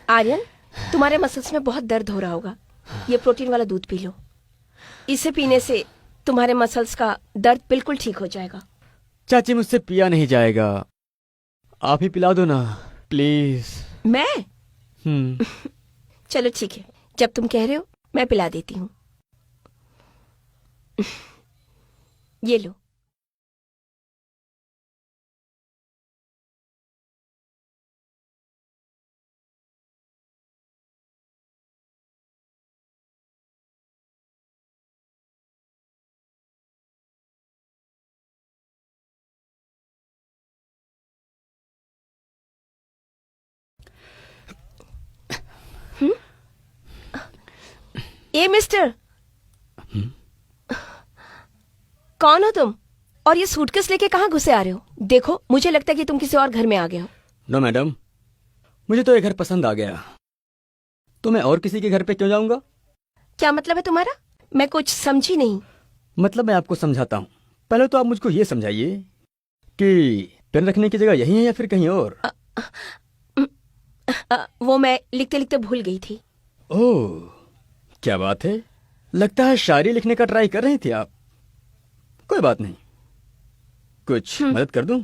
आर्यन, तुम्हारे मसल्स में बहुत दर्द हो रहा होगा। ये प्रोटीन वाला दूध पी लो। इसे पीने से तुम्हारे मसल्स का दर्द बिल्कुल ठीक हो जाएगा। चाची, मुझसे पिया नहीं जाएगा, आप ही पिला दो ना प्लीज। मैं? चलो ठीक है, जब तुम कह रहे हो मैं पिला देती हूँ। ये लो। ए मिस्टर, कौन हो तुम? और ये सूटकेस लेके कहाँ घुसे आ रहे हो? देखो, मुझे लगता है कि तुम किसी और घर में आ गए हो। नो मैडम, मुझे तो ये घर पसंद आ गया, तो मैं और किसी के घर पे क्यों जाऊंगा? क्या मतलब है तुम्हारा? मैं कुछ समझी नहीं। मतलब मैं आपको समझाता हूँ। पहले तो आप मुझको ये समझाइए कि पेन रखने की जगह यही है या फिर कहीं और? वो मैं लिखते लिखते भूल गई थी। ओह, क्या बात है, लगता है शायरी लिखने का ट्राई कर रही थी आप। कोई बात नहीं, कुछ मदद कर दूं?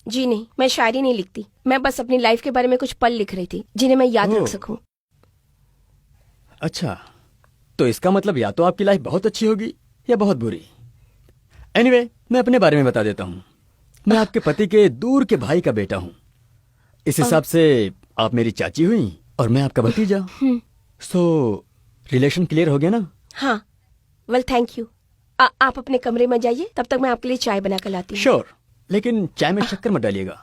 जी नहीं, मैं शायरी नहीं लिखती। मैं बस अपनी लाइफ के बारे में कुछ पल लिख रही थी जिन्हें मैं याद रख सकूं। अच्छा, तो इसका मतलब या तो आपकी लाइफ बहुत अच्छी होगी या बहुत बुरी। एनीवे, मैं अपने बारे में बता देता हूँ। मैं आपके पति के दूर के भाई का बेटा हूँ। इस हिसाब से आप मेरी चाची हुई और मैं आपका भतीजा। सो रिलेशन क्लियर हो गया ना? हाँ, वेल थैंक यू। आप अपने कमरे में जाइए, तब तक मैं आपके लिए चाय बना कर लाती हूँ। श्योर, लेकिन चाय में शक्कर मत डालिएगा,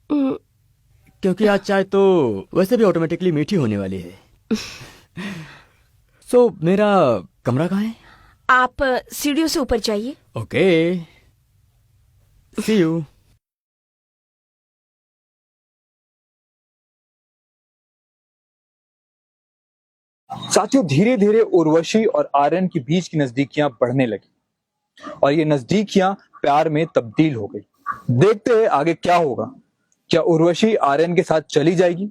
क्योंकि आज चाय तो वैसे भी ऑटोमेटिकली मीठी होने वाली है। सो मेरा कमरा कहाँ है? आप सीढ़ियों से ऊपर जाइए। Okay, see you. साथियों, धीरे धीरे उर्वशी और आर्यन के बीच की नजदीकियां बढ़ने लगी और ये नजदीकियां प्यार में तब्दील हो गई। देखते हैं आगे क्या होगा। क्या उर्वशी आर्यन के साथ चली जाएगी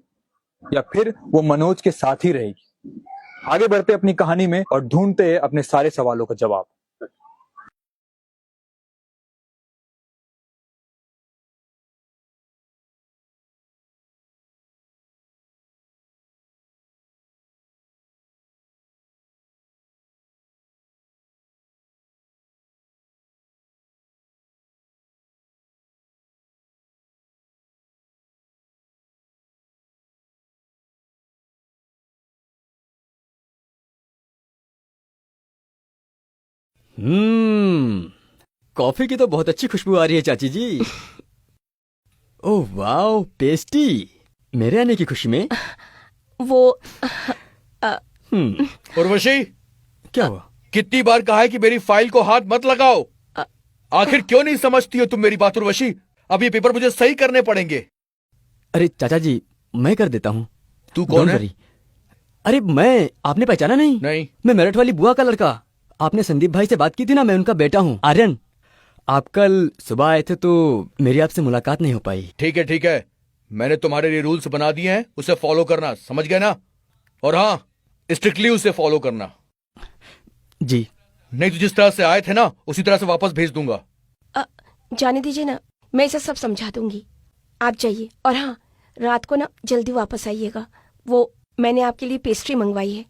या फिर वो मनोज के साथ ही रहेगी? आगे बढ़ते अपनी कहानी में और ढूंढते हैं अपने सारे सवालों का जवाब। कॉफी की तो बहुत अच्छी खुशबू आ रही है चाची जी। Oh wow, pastry. मेरे आने की खुशी में। वो उर्वशी, क्या हुआ? कितनी बार कहा है कि मेरी फाइल को हाथ मत लगाओ? आखिर क्यों नहीं समझती हो तुम मेरी बात उर्वशी? अब ये पेपर मुझे सही करने पड़ेंगे। अरे चाचा जी, मैं कर देता हूँ। तू कौन है? अरे मैं, आपने पहचाना नहीं? नहीं। मैं मेरठ वाली बुआ का लड़का। आपने संदीप भाई से बात की थी ना, मैं उनका बेटा हूँ, आर्यन। आप कल सुबह आए थे तो मेरी आपसे मुलाकात नहीं हो पाई। ठीक है ठीक है, मैंने तुम्हारे लिए रूल्स बना दिए हैं, उसे फॉलो करना, समझ गए ना? और हाँ, स्ट्रिक्टली उसे फॉलो करना। जी। नहीं तो जिस तरह से आए थे ना, उसी तरह से वापस भेज दूंगा। जाने दीजिए ना, मैं इसे सब समझा दूंगी। आप जाइए, और हाँ, रात को ना जल्दी वापस आइएगा। वो मैंने आपके लिए पेस्ट्री मंगवाई है।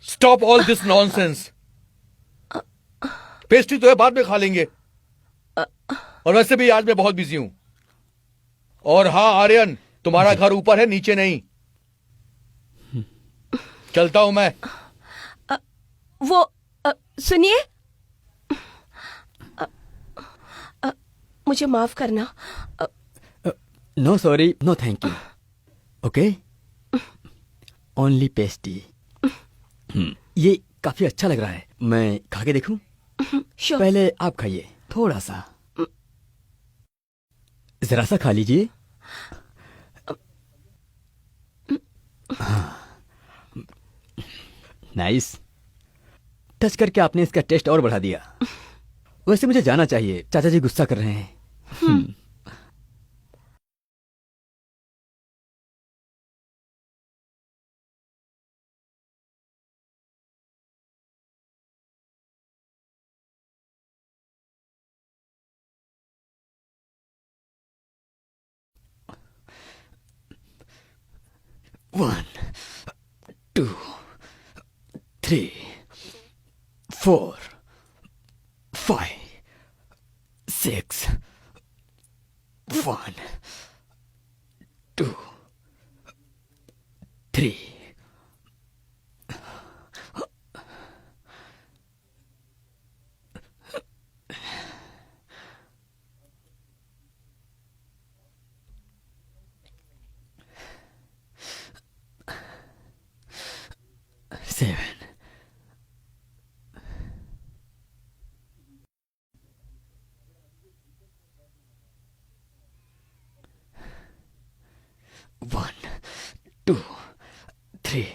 Stop all this nonsense. Pastry तो है, बाद में खा लेंगे। और वैसे भी आज मैं बहुत बिजी हूं। और हाँ आर्यन, तुम्हारा घर ऊपर है, नीचे नहीं। चलता हूं मैं। वो सुनिए, मुझे माफ करना। No sorry, no thank you. Okay, only pastry. ये काफी अच्छा लग रहा है, मैं खा के देखूं? श्योर। पहले आप खाइए, थोड़ा सा, जरा सा खा लीजिए। नाइस। टच करके आपने इसका टेस्ट और बढ़ा दिया। वैसे मुझे जाना चाहिए, चाचा जी गुस्सा कर रहे हैं। 1 2 3 4 5 6 1 2 3 7 1 2 3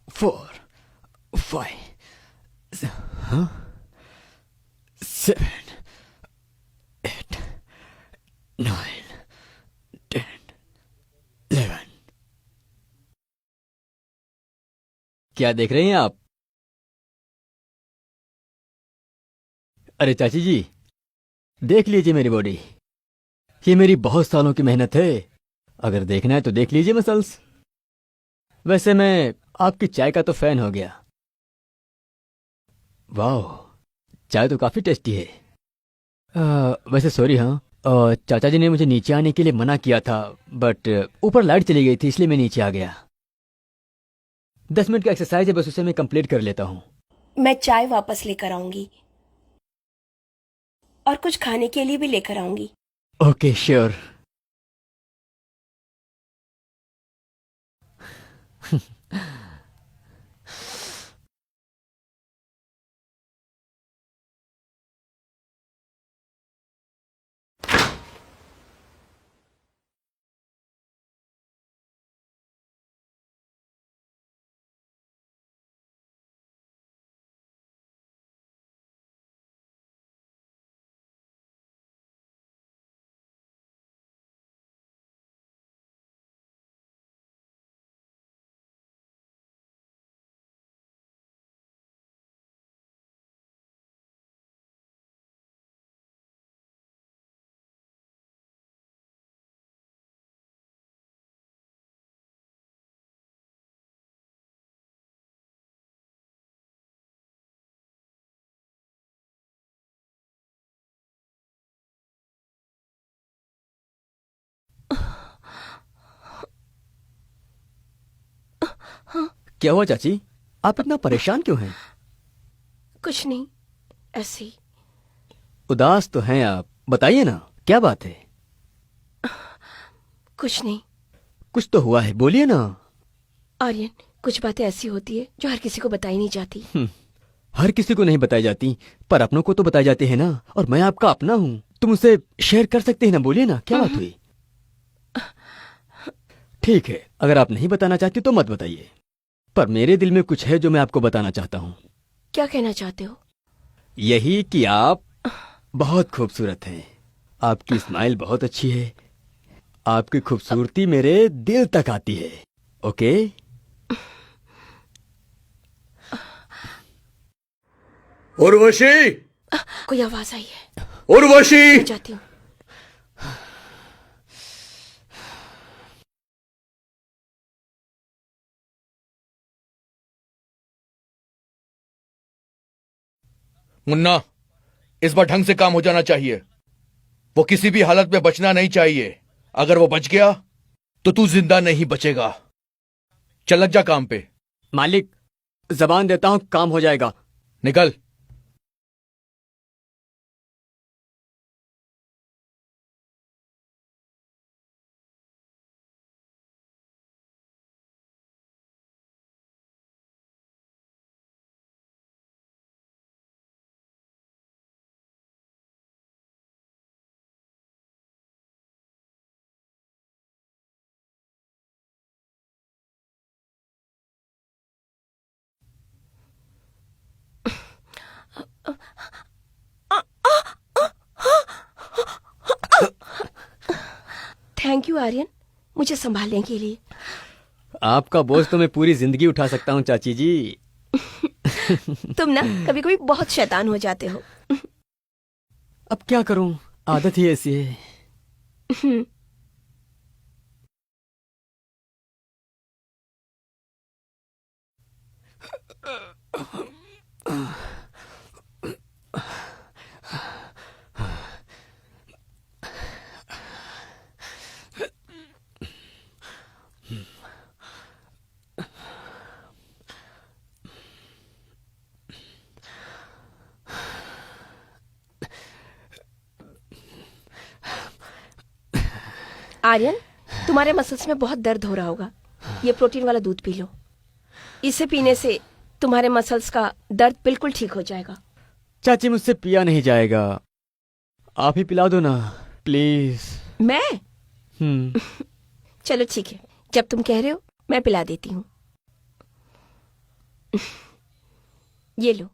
4 5 7 8 9 10 11 क्या देख रहे हैं आप? अरे चाची जी, देख लीजिए मेरी बॉडी। ये मेरी बहुत सालों की मेहनत है। अगर देखना है तो देख लीजिए मसल्स। वैसे मैं आपकी चाय का तो फैन हो गया। वाह, चाय तो काफी टेस्टी है। वैसे सॉरी, हाँ, चाचा जी ने मुझे नीचे आने के लिए मना किया था, बट ऊपर लाइट चली गई थी, इसलिए मैं नीचे आ गया। 10 मिनट का एक्सरसाइज है, बस उसे मैं कंप्लीट कर लेता हूँ। मैं चाय वापस लेकर आऊंगी और कुछ खाने के लिए भी लेकर आऊंगी। Okay, sure. क्या हुआ चाची? आप इतना परेशान क्यों हैं? कुछ नहीं, ऐसे ही। उदास तो हैं आप। बताइए ना, क्या बात है? कुछ नहीं कुछ तो हुआ है, बोलिए ना। आर्यन, कुछ बातें ऐसी होती है जो हर किसी को बताई नहीं जाती। हर किसी को नहीं बताई जाती, पर अपनों को तो बताई जाती है ना। और मैं आपका अपना हूँ, तुम उसे शेयर कर सकते हैं ना। बोलिए ना, क्या बात हुई? ठीक है, अगर आप नहीं बताना चाहती तो मत बताइए, पर मेरे दिल में कुछ है जो मैं आपको बताना चाहता हूँ। क्या कहना चाहते हो? यही कि आप बहुत खूबसूरत हैं। आपकी स्माइल बहुत अच्छी है। आपकी खूबसूरती मेरे दिल तक आती है। ओके? उर्वशी, कोई आवाज आई है, उर्वशी। मैं जाती हूँ। मुन्ना, इस बार ढंग से काम हो जाना चाहिए। वो किसी भी हालत में बचना नहीं चाहिए। अगर वो बच गया तो तू जिंदा नहीं बचेगा। चल लग जा काम पे। मालिक, जबान देता हूँ, काम हो जाएगा। निकल। थैंक यू आर्यन, मुझे संभालने के लिए। आपका बोझ तो मैं पूरी जिंदगी उठा सकता हूँ चाची जी। तुम ना कभी कभी बहुत शैतान हो जाते हो। अब क्या करूं, आदत ही ऐसी है। आर्यन, तुम्हारे मसल्स में बहुत दर्द हो रहा होगा। ये प्रोटीन वाला दूध पी लो। इसे पीने से तुम्हारे मसल्स का दर्द बिल्कुल ठीक हो जाएगा। चाची, मुझसे पिया नहीं जाएगा, आप ही पिला दो ना प्लीज। मैं? चलो ठीक है, जब तुम कह रहे हो मैं पिला देती हूँ। ये लो।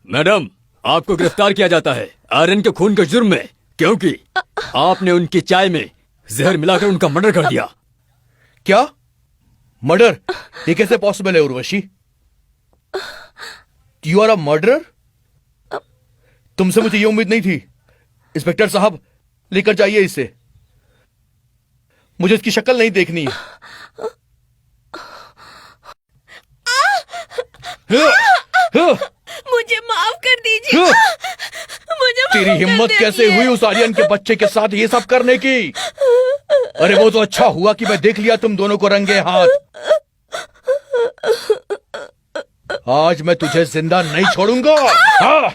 मैडम, आपको गिरफ्तार किया जाता है आर्यन के खून के जुर्म में, क्योंकि आपने उनकी चाय में जहर मिलाकर उनका मर्डर कर दिया। क्या? मर्डर? ये कैसे पॉसिबल है Urvashi? You are a murderer? तुमसे मुझे ये उम्मीद नहीं थी। इंस्पेक्टर साहब, लेकर जाइए इसे। मुझे इसकी शक्ल नहीं देखनी। मुझे माफ कर दीजिए। मुझे माफ तेरी हिम्मत कर कैसे दीजिए। हुई उस आर्यन के बच्चे के साथ ये सब करने की? अरे वो तो अच्छा हुआ कि मैं देख लिया तुम दोनों को रंगे हाथ। आज मैं तुझे जिंदा नहीं छोड़ूंगा। हाँ?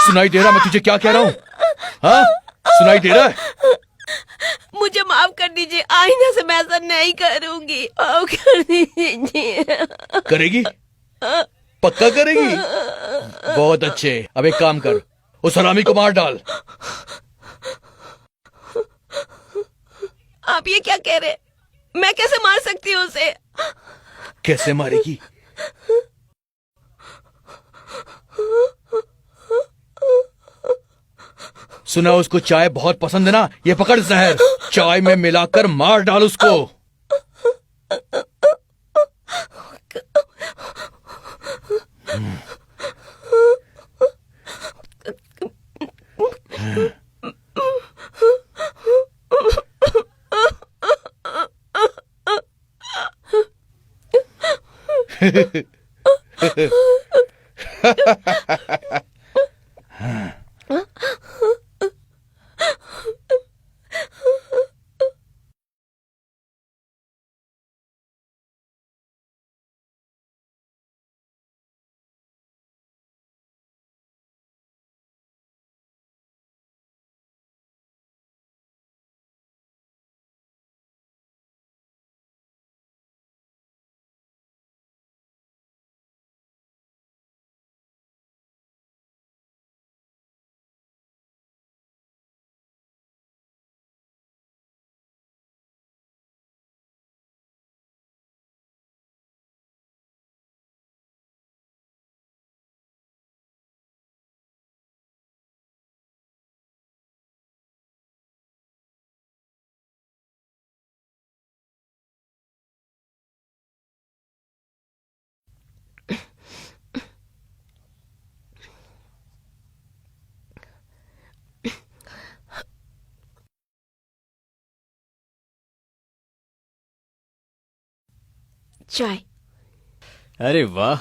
सुनाई दे रहा मैं तुझे क्या कह रहा हूं? हाँ? सुनाई दे रहा है? मुझे माफ कर दीजिए, आइंदा से मैं ऐसा नहीं करूंगी। माफ कर दीजिए। करेगी? पक्का करेगी? बहुत अच्छे। अब एक काम कर, उस हरामी को मार डाल। आप ये क्या कह रहे? मैं कैसे मार सकती हूँ उसे? कैसे मारेगी? सुना उसको चाय बहुत पसंद है ना? ये पकड़ जहर, चाय में मिलाकर मार डाल उसको। चाय। अरे वाह,